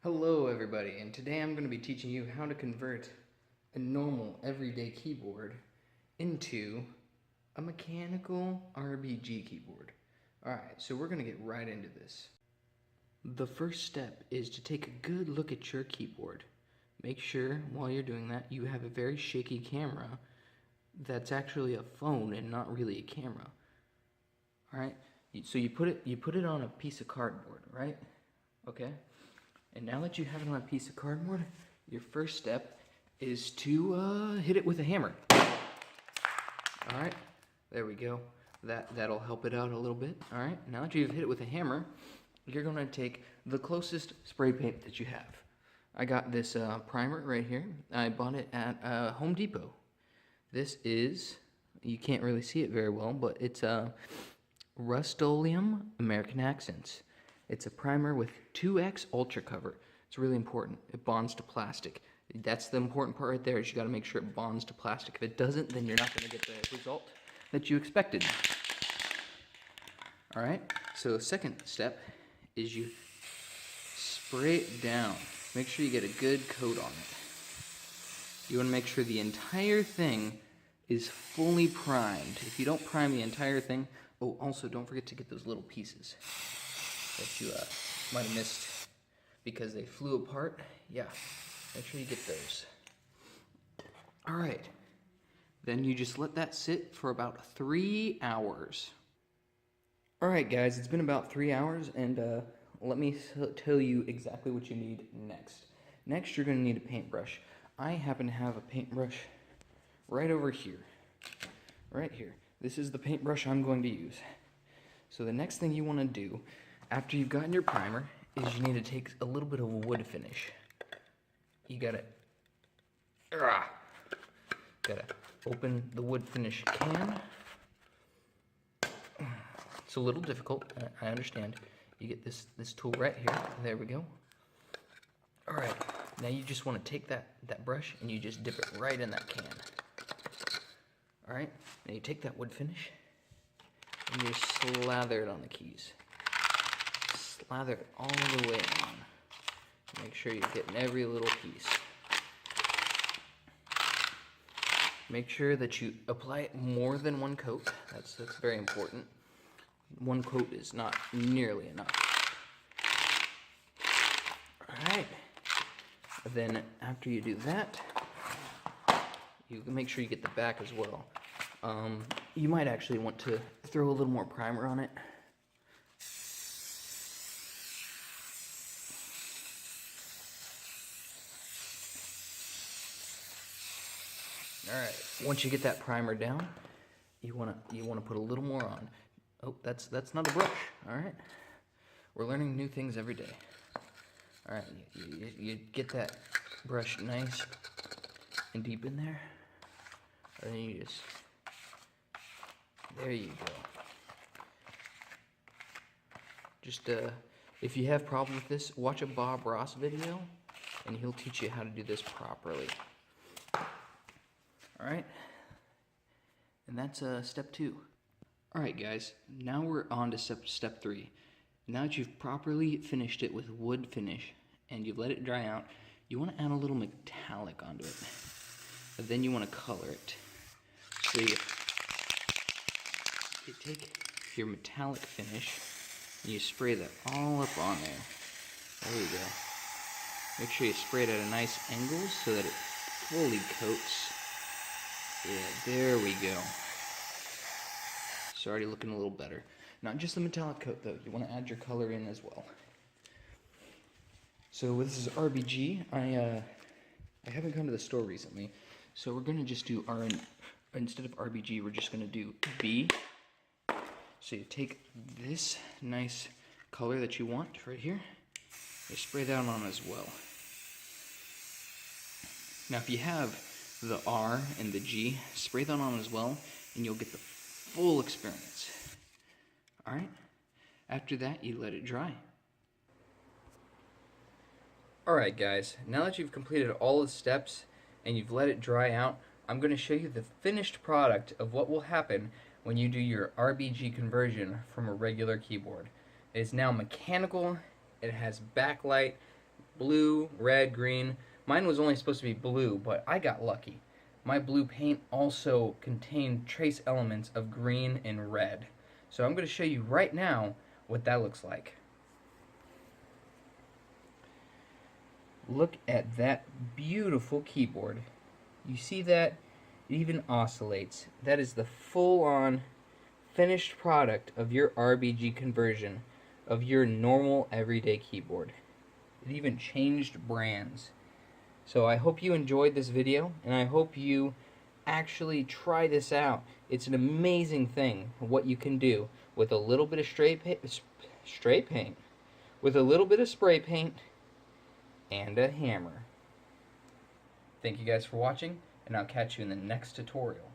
Hello everybody, and today I'm going to be teaching you how to convert a normal everyday keyboard into a mechanical RBG keyboard. Alright, so we're going to get right into this. The first step is to take a good look at your keyboard. Make sure while you're doing that you have a very shaky camera that's actually a phone and not really a camera. Alright, so you put it on a piece of cardboard, right? Okay? And now that you have it on a piece of cardboard, your first step is to hit it with a hammer. Alright, there we go. That'll help it out a little bit. Alright, now that you've hit it with a hammer, you're going to take the closest spray paint that you have. I got this primer right here. I bought it at Home Depot. This is, you can't really see it very well, but it's Rust-Oleum American Accents. It's a primer with 2X Ultra Cover. It's really important. It bonds to plastic. That's the important part right there, is you got to make sure it bonds to plastic. If it doesn't, then you're not going to get the result that you expected. Alright, so the second step is you spray it down. Make sure you get a good coat on it. You want to make sure the entire thing is fully primed. If you don't prime the entire thing, oh, also don't forget to get those little pieces that you might have missed because they flew apart. Yeah, make sure you get those. Alright, then you just let that sit for about 3 hours. Alright guys, it's been about 3 hours, and let me tell you exactly what you need next. Next, you're going to need a paintbrush. I happen to have a paintbrush right over here. Right here. This is the paintbrush I'm going to use. So the next thing you want to do after you've gotten your primer is you need to take a little bit of wood finish. You gotta open the wood finish can. It's a little difficult, I understand. You get this tool right here. There we go. Alright, now you just want to take that brush and you just dip it right in that can. Alright, now you take that wood finish and you slather it on the keys. Slather it all the way on. Make sure you're getting every little piece. Make sure that you apply it more than one coat. That's very important. One coat is not nearly enough. Alright. Then after you do that, you can make sure you get the back as well. You might actually want to throw a little more primer on it. Alright, once you get that primer down, you wanna put a little more on. Oh, that's not a brush. Alright, we're learning new things every day. Alright, you get that brush nice and deep in there, and then you just, there you go. Just if you have problems with this, watch a Bob Ross video and he'll teach you how to do this properly. Alright, and that's step 2. Alright guys, now we're on to step 3. Now that you've properly finished it with wood finish and you've let it dry out, you want to add a little metallic onto it. But then you want to color it. So you take your metallic finish and you spray that all up on there. There you go. Make sure you spray it at a nice angle so that it fully coats. Yeah, there we go. It's already looking a little better. Not just the metallic coat though, you want to add your color in as well. So this is RBG. I haven't gone to the store recently, so we're going to just do instead of RBG, we're just going to do B. So you take this nice color that you want right here, you spray that on as well. Now if you have the R and the G, spray that on as well, and you'll get the full experience. Alright? After that, you let it dry. Alright guys, now that you've completed all the steps and you've let it dry out, I'm going to show you the finished product of what will happen when you do your RBG conversion from a regular keyboard. It is now mechanical, it has backlight, blue, red, green. Mine was only supposed to be blue, but I got lucky. My blue paint also contained trace elements of green and red. So I'm going to show you right now what that looks like. Look at that beautiful keyboard. You see that? It even oscillates. That is the full-on finished product of your RBG conversion of your normal everyday keyboard. It even changed brands. So I hope you enjoyed this video, and I hope you actually try this out. It's an amazing thing what you can do with a little bit of with a little bit of spray paint and a hammer. Thank you guys for watching, and I'll catch you in the next tutorial.